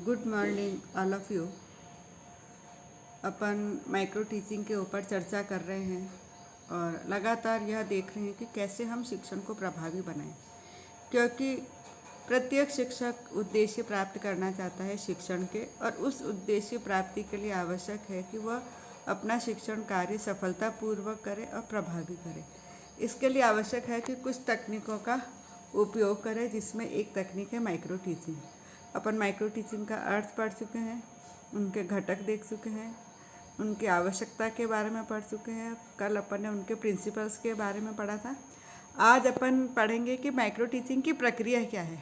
Good morning all of you. Upon micro teaching के ऊपर चर्चा कर रहे हैं और लगातार यह देख रहे हैं कि कैसे हम शिक्षण को प्रभावी बनाएं, क्योंकि प्रत्येक शिक्षक उद्देश्य प्राप्त करना चाहता है शिक्षण के, और उस उद्देश्य प्राप्ति के लिए आवश्यक है कि वह अपना शिक्षण कार्य सफलतापूर्वक करे और प्रभावी करे। इसके लिए आवश्यक है कि कुछ तकनीकों का उपयोग करें, जिसमें एक तकनीक है माइक्रो टीचिंग। अपन माइक्रो टीचिंग का अर्थ पढ़ चुके हैं, उनके घटक देख चुके हैं, उनकी आवश्यकता के बारे में पढ़ चुके हैं। कल अपन ने उनके प्रिंसिपल्स के बारे में पढ़ा था। आज अपन पढ़ेंगे कि माइक्रो टीचिंग की प्रक्रिया क्या है,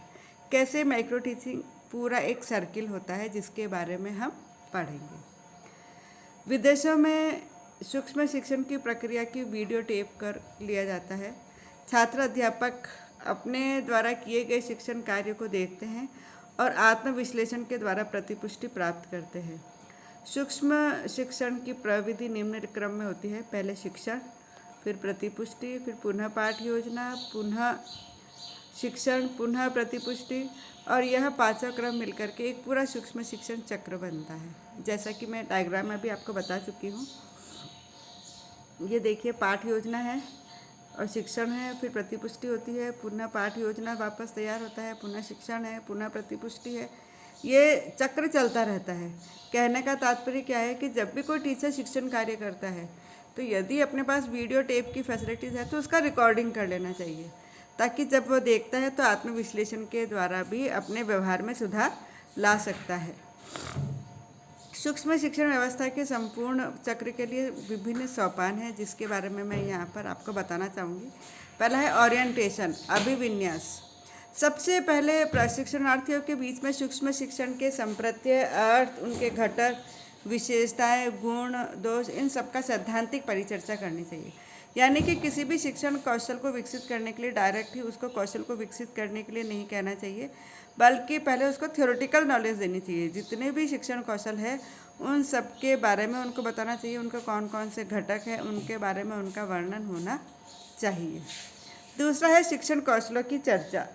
कैसे माइक्रो टीचिंग पूरा एक सर्किल होता है, जिसके बारे में हम पढ़ेंगे। विदेशों में सूक्ष्म शिक्षण की प्रक्रिया की वीडियो टेप कर लिया जाता है। छात्र अध्यापक अपने द्वारा किए गए शिक्षण कार्य को देखते हैं और आत्मविश्लेषण के द्वारा प्रतिपुष्टि प्राप्त करते हैं। सूक्ष्म शिक्षण की प्रविधि निम्न क्रम में होती है: पहले शिक्षण, फिर प्रतिपुष्टि, फिर पुनः पाठ योजना, पुनः शिक्षण, पुनः प्रतिपुष्टि, और यह पांचों क्रम मिलकर के एक पूरा सूक्ष्म शिक्षण चक्र बनता है। जैसा कि मैं डायग्राम में भी आपको बता चुकी हूँ। ये देखिए, पाठ योजना है और शिक्षण है, फिर प्रतिपुष्टि होती है, पुनः पाठ योजना वापस तैयार होता है, पुनः शिक्षण है, पुनः प्रतिपुष्टि है। ये चक्र चलता रहता है। कहने का तात्पर्य क्या है कि जब भी कोई टीचर शिक्षण कार्य करता है, तो यदि अपने पास वीडियो टेप की फैसिलिटीज़ है तो उसका रिकॉर्डिंग कर लेना चाहिए, ताकि जब वो देखता है तो आत्मविश्लेषण के द्वारा भी अपने व्यवहार में सुधार ला सकता है। सूक्ष्म शिक्षण व्यवस्था के संपूर्ण चक्र के लिए विभिन्न सोपान हैं, जिसके बारे में मैं यहाँ पर आपको बताना चाहूँगी। पहला है ओरिएंटेशन, अभिविन्यास। सबसे पहले प्रशिक्षणार्थियों के बीच में सूक्ष्म शिक्षण के संप्रत्यय, अर्थ, उनके घटक, विशेषताएं, गुण, दोष, इन सब का सैद्धांतिक परिचर्चा करनी चाहिए। यानी कि किसी भी शिक्षण कौशल को विकसित करने के लिए डायरेक्ट ही उसको कौशल को विकसित करने के लिए नहीं कहना चाहिए, बल्कि पहले उसको थ्योरेटिकल नॉलेज देनी चाहिए। जितने भी शिक्षण कौशल है उन सब के बारे में उनको बताना चाहिए, उनके कौन कौन से घटक हैं उनके बारे में उनका वर्णन होना चाहिए। दूसरा है शिक्षण कौशलों की चर्चा।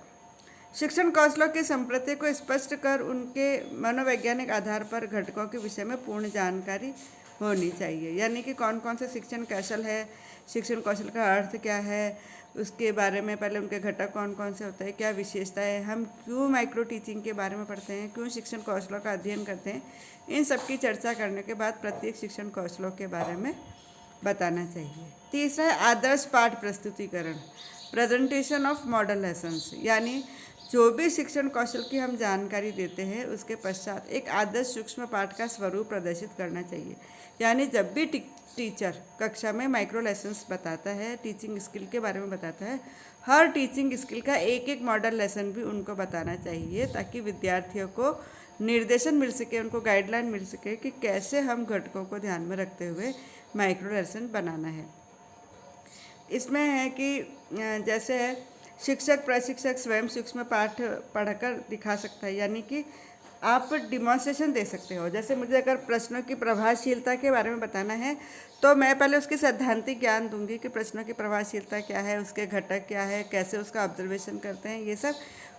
शिक्षण कौशलों के संप्रत्यय को स्पष्ट कर उनके मनोवैज्ञानिक आधार पर घटकों के विषय में पूर्ण जानकारी होनी चाहिए। यानी कि कौन कौन से शिक्षण कौशल है, शिक्षण कौशल का अर्थ क्या है, उसके बारे में पहले उनके घटक कौन कौन से होते हैं, क्या विशेषता है, हम क्यों माइक्रो टीचिंग के बारे में पढ़ते हैं, क्यों शिक्षण कौशलों का अध्ययन करते हैं, इन सब की चर्चा करने के बाद प्रत्येक शिक्षण कौशलों के बारे में बताना चाहिए। तीसरा है आदर्श पाठ प्रस्तुतिकरण, प्रेजेंटेशन ऑफ मॉडल लेसन्स। यानी जो भी शिक्षण कौशल की हम जानकारी देते हैं उसके पश्चात एक आदर्श सूक्ष्म पाठ का स्वरूप प्रदर्शित करना चाहिए। यानी जब भी टीचर कक्षा में माइक्रो लेसन्स बताता है, टीचिंग स्किल के बारे में बताता है, हर टीचिंग स्किल का एक एक मॉडल लेसन भी उनको बताना चाहिए, ताकि विद्यार्थियों को निर्देशन मिल सके, उनको गाइडलाइन मिल सके कि कैसे हम घटकों को ध्यान में रखते हुए माइक्रो लेसन बनाना है। इसमें है कि जैसे है शिक्षक प्रशिक्षक स्वयं सूक्ष्म पाठ पढ़कर दिखा सकता है। यानी कि आप डिमॉन्स्ट्रेशन दे सकते हो। जैसे मुझे अगर प्रश्नों की प्रभावशीलता के बारे में बताना है तो मैं पहले उसके सैद्धांतिक ज्ञान दूंगी कि प्रश्नों की प्रभावशीलता क्या है, उसके घटक क्या है, कैसे उसका ऑब्जर्वेशन करते हैं, ये सब।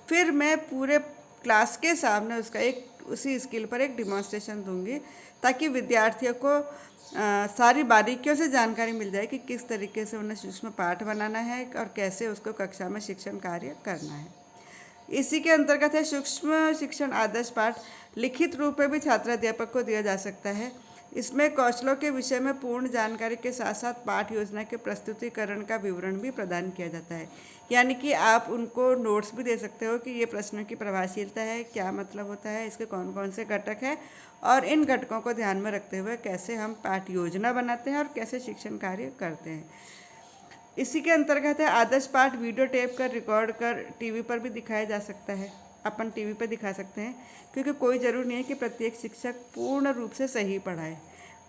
फिर मैं पूरे क्लास के सामने उसका एक उसी स्किल पर एक डिमॉन्स्ट्रेशन दूंगी, ताकि विद्यार्थियों को सारी बारीकियों से जानकारी मिल जाए कि किस तरीके से उन्हें सूक्ष्म पाठ बनाना है और कैसे उसको कक्षा में शिक्षण कार्य करना है। इसी के अंतर्गत है सूक्ष्म शिक्षण आदर्श पाठ। लिखित रूप में भी छात्र अध्यापक को दिया जा सकता है। इसमें कौशलों के विषय में पूर्ण जानकारी के साथ साथ पाठ योजना के प्रस्तुतिकरण का विवरण भी प्रदान किया जाता है। यानी कि आप उनको नोट्स भी दे सकते हो कि ये प्रश्नों की प्रभावशीलता है, क्या मतलब होता है, इसके कौन कौन से घटक हैं, और इन घटकों को ध्यान में रखते हुए कैसे हम पाठ योजना बनाते हैं और कैसे शिक्षण कार्य करते हैं। इसी के अंतर्गत है आदर्श पाठ वीडियो टेप कर रिकॉर्ड कर टीवी पर भी दिखाया जा सकता है। अपन टीवी पर दिखा सकते हैं, क्योंकि कोई ज़रूर नहीं है कि प्रत्येक शिक्षक पूर्ण रूप से सही पढ़ाए।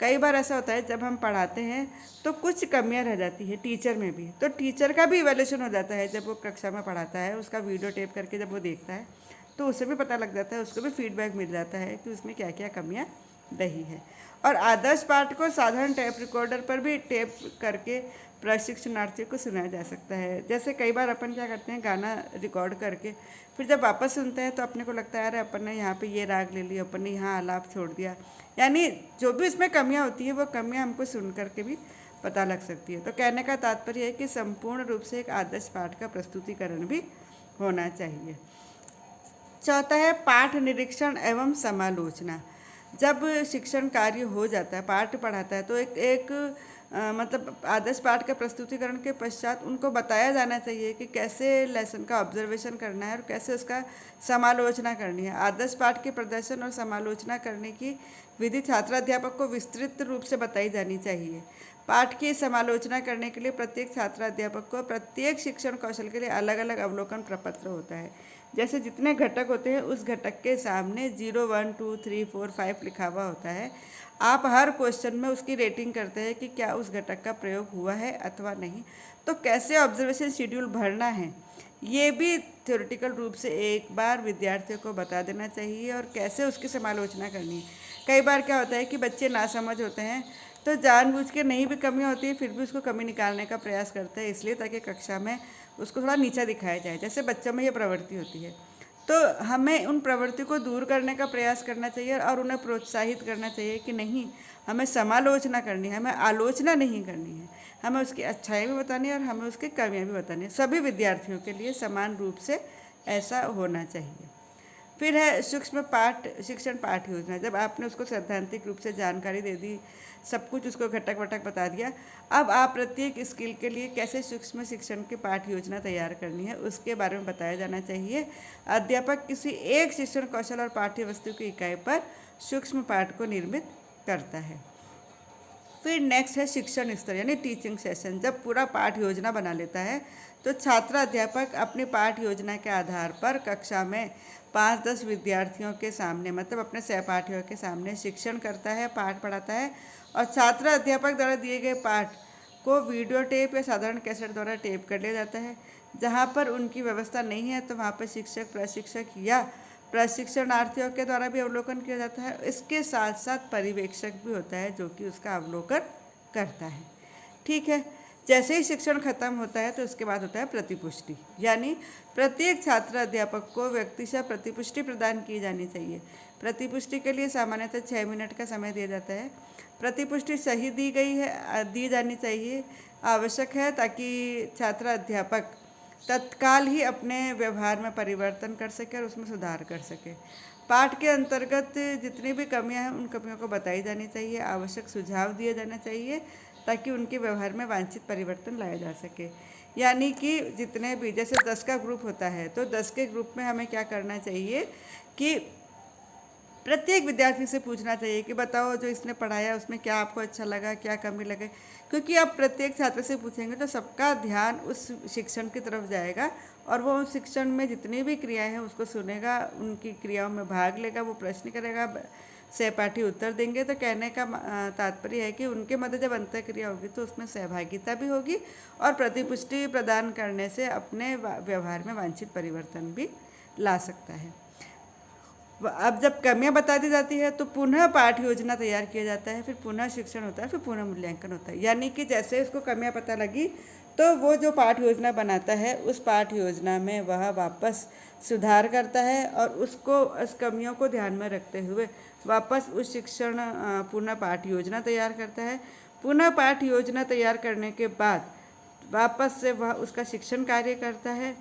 कई बार ऐसा होता है जब हम पढ़ाते हैं तो कुछ कमियां रह जाती है टीचर में भी, तो टीचर का भी इवैल्यूएशन हो जाता है। जब वो कक्षा में पढ़ाता है, उसका वीडियो टेप करके जब वो देखता है तो उसे भी पता लग जाता है, उसको भी फीडबैक मिल जाता है कि उसमें क्या क्या कमियाँ रही है। और आदर्श पाठ को साधारण टेप रिकॉर्डर पर भी टेप करके प्रशिक्षणार्थियों को सुनाया जा सकता है। जैसे कई बार अपन क्या करते हैं, गाना रिकॉर्ड करके फिर जब वापस सुनते हैं तो अपने को लगता है अरे अपन ने यहाँ पे ये राग ले लिया, अपन ने यहाँ आलाप छोड़ दिया। यानी जो भी इसमें कमियाँ होती है वो कमियाँ हमको सुन करके भी पता लग सकती है। तो कहने का तात्पर्य है कि संपूर्ण रूप से एक आदर्श पाठ का प्रस्तुतिकरण भी होना चाहिए। चौथा है पाठ निरीक्षण एवं समालोचना। जब शिक्षण कार्य हो जाता है, पाठ पढ़ाता है, तो एक मतलब आदर्श पाठ का प्रस्तुतिकरण के पश्चात उनको बताया जाना चाहिए कि कैसे लेसन का ऑब्जर्वेशन करना है और कैसे उसका समालोचना करनी है। आदर्श पाठ के प्रदर्शन और समालोचना करने की विधि छात्राध्यापक को विस्तृत रूप से बताई जानी चाहिए। पाठ की समालोचना करने के लिए प्रत्येक छात्राध्यापक को प्रत्येक शिक्षण कौशल के लिए अलग अलग अवलोकन प्रपत्र होता है। जैसे जितने घटक होते हैं उस घटक के सामने 0, 1, 2, 3, 4, 5 लिखा हुआ होता है। आप हर क्वेश्चन में उसकी रेटिंग करते हैं कि क्या उस घटक का प्रयोग हुआ है अथवा नहीं। तो कैसे ऑब्जर्वेशन शेड्यूल भरना है ये भी थ्योरेटिकल रूप से एक बार विद्यार्थियों को बता देना चाहिए और कैसे उसकी समालोचना करनी है। कई बार क्या होता है कि बच्चे नासमझ होते हैं तो जानबूझ के नहीं भी कमियाँ होती है फिर भी उसको कमी निकालने का प्रयास करते हैं, इसलिए ताकि कक्षा में उसको थोड़ा नीचा दिखाया जाए। जैसे बच्चों में ये प्रवृत्ति होती है तो हमें उन प्रवृत्ति को दूर करने का प्रयास करना चाहिए और उन्हें प्रोत्साहित करना चाहिए कि नहीं, हमें समालोचना करनी है, हमें आलोचना नहीं करनी है, हमें उसकी अच्छाई भी बतानी है और हमें उसकी कमियाँ भी बतानी है। सभी विद्यार्थियों के लिए समान रूप से ऐसा होना चाहिए। फिर है सूक्ष्म पाठ शिक्षण पाठ योजना। जब आपने उसको सैद्धांतिक रूप से जानकारी दे दी, सब कुछ उसको घटक वटक बता दिया, अब आप प्रत्येक स्किल के लिए कैसे सूक्ष्म शिक्षण की पाठ योजना तैयार करनी है उसके बारे में बताया जाना चाहिए। अध्यापक किसी एक शिक्षण कौशल और पाठ्य वस्तु की इकाई पर सूक्ष्म पाठ को निर्मित करता है। फिर नेक्स्ट है शिक्षण स्तर यानी टीचिंग सेशन। जब पूरा पाठ योजना बना लेता है तो छात्र अध्यापक अपनी पाठ योजना के आधार पर कक्षा में 5-10 विद्यार्थियों के सामने मतलब अपने सहपाठियों के सामने शिक्षण करता है, पाठ पढ़ाता है और छात्र अध्यापक द्वारा दिए गए पाठ को वीडियो टेप या साधारण कैसेट द्वारा टेप कर लिया जाता है। जहाँ पर उनकी व्यवस्था नहीं है तो वहाँ पर शिक्षक, प्रशिक्षक या प्रशिक्षणार्थियों के द्वारा भी अवलोकन किया जाता है। इसके साथ साथ पर्यवेक्षक भी होता है जो कि उसका अवलोकन करता है। ठीक है, जैसे ही शिक्षण खत्म होता है तो उसके बाद होता है प्रतिपुष्टि, यानी प्रत्येक छात्र अध्यापक को व्यक्तिशः प्रतिपुष्टि प्रदान की जानी चाहिए। प्रतिपुष्टि के लिए सामान्यतः 6 मिनट का समय दिया जाता है। प्रतिपुष्टि सही दी जानी चाहिए, आवश्यक है ताकि छात्र अध्यापक तत्काल ही अपने व्यवहार में परिवर्तन कर सके और उसमें सुधार कर सके। पाठ के अंतर्गत जितनी भी कमियां हैं उन कमियों को बताई जानी चाहिए, आवश्यक सुझाव दिए जाना चाहिए ताकि उनके व्यवहार में वांछित परिवर्तन लाया जा सके। यानी कि जितने भी जैसे 10 का ग्रुप होता है तो 10 के ग्रुप में हमें क्या करना चाहिए कि प्रत्येक विद्यार्थी से पूछना चाहिए कि बताओ जो इसने पढ़ाया उसमें क्या आपको अच्छा लगा, क्या कमी लगे। क्योंकि आप प्रत्येक छात्र से पूछेंगे तो सबका ध्यान उस शिक्षण की तरफ जाएगा और वो उस शिक्षण में जितनी भी क्रियाएं हैं उसको सुनेगा, उनकी क्रियाओं में भाग लेगा, वो प्रश्न करेगा, सहपाठी उत्तर देंगे। तो कहने का तात्पर्य है कि उनके मध्य जब अंतर क्रिया होगी तो उसमें सहभागिता भी होगी और प्रतिपुष्टि प्रदान करने से अपने व्यवहार में वांछित परिवर्तन भी ला सकता है। अब जब कमियां बता दी जाती है तो पुनः पाठ योजना तैयार किया जाता है, फिर पुनः शिक्षण होता है, फिर पुनः मूल्यांकन होता है। यानी कि जैसे उसको कमियां पता लगी तो वो जो पाठ योजना बनाता है उस पाठ योजना में वह वापस सुधार करता है और उसको उस कमियों को ध्यान में रखते हुए वापस उस शिक्षण पुनः पाठ योजना तैयार करता है। पुनः पाठ योजना तैयार करने के बाद वापस से वह उसका शिक्षण कार्य करता है।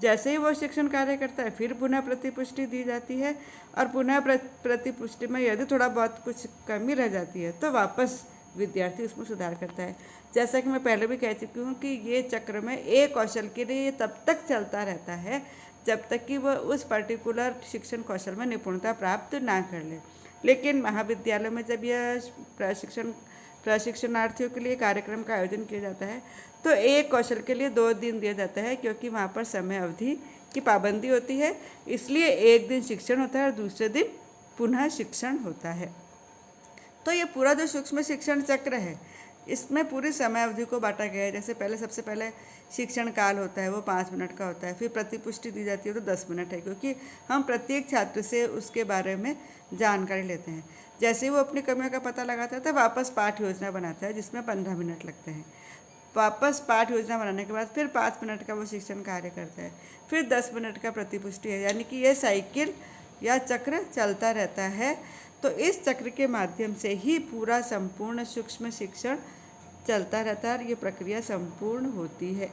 जैसे ही वो शिक्षण कार्य करता है फिर पुनः प्रतिपुष्टि दी जाती है और पुनः प्रतिपुष्टि में यदि थोड़ा बहुत कुछ कमी रह जाती है तो वापस विद्यार्थी उसमें सुधार करता है। जैसा कि मैं पहले भी कह चुकी हूँ कि ये चक्र में एक कौशल के लिए तब तक चलता रहता है जब तक कि वह उस पर्टिकुलर शिक्षण कौशल में निपुणता प्राप्त ना कर ले। लेकिन महाविद्यालय में जब यह प्रशिक्षणार्थियों के लिए कार्यक्रम का आयोजन किया जाता है तो एक कौशल के लिए 2 दिन दिया जाता है, क्योंकि वहाँ पर समय अवधि की पाबंदी होती है। इसलिए एक दिन शिक्षण होता है और दूसरे दिन पुनः शिक्षण होता है। तो ये पूरा जो सूक्ष्म शिक्षण चक्र है इसमें पूरी समय अवधि को बांटा गया है। जैसे सबसे पहले शिक्षण काल होता है वो 5 मिनट का होता है, फिर प्रतिपुष्टि दी जाती है तो 10 मिनट है, क्योंकि हम प्रत्येक छात्र से उसके बारे में जानकारी लेते हैं। जैसे ही वो अपनी कमियों का पता लगाता है तो वापस पाठ योजना बनाता है जिसमें 15 मिनट लगते हैं। वापस पाठ योजना बनाने के बाद फिर 5 मिनट का वो शिक्षण कार्य करता है, फिर 10 मिनट का प्रतिपुष्टि है, यानी कि ये साइकिल या चक्र चलता रहता है। तो इस चक्र के माध्यम से ही पूरा संपूर्ण सूक्ष्म शिक्षण चलता रहता है और ये प्रक्रिया संपूर्ण होती है।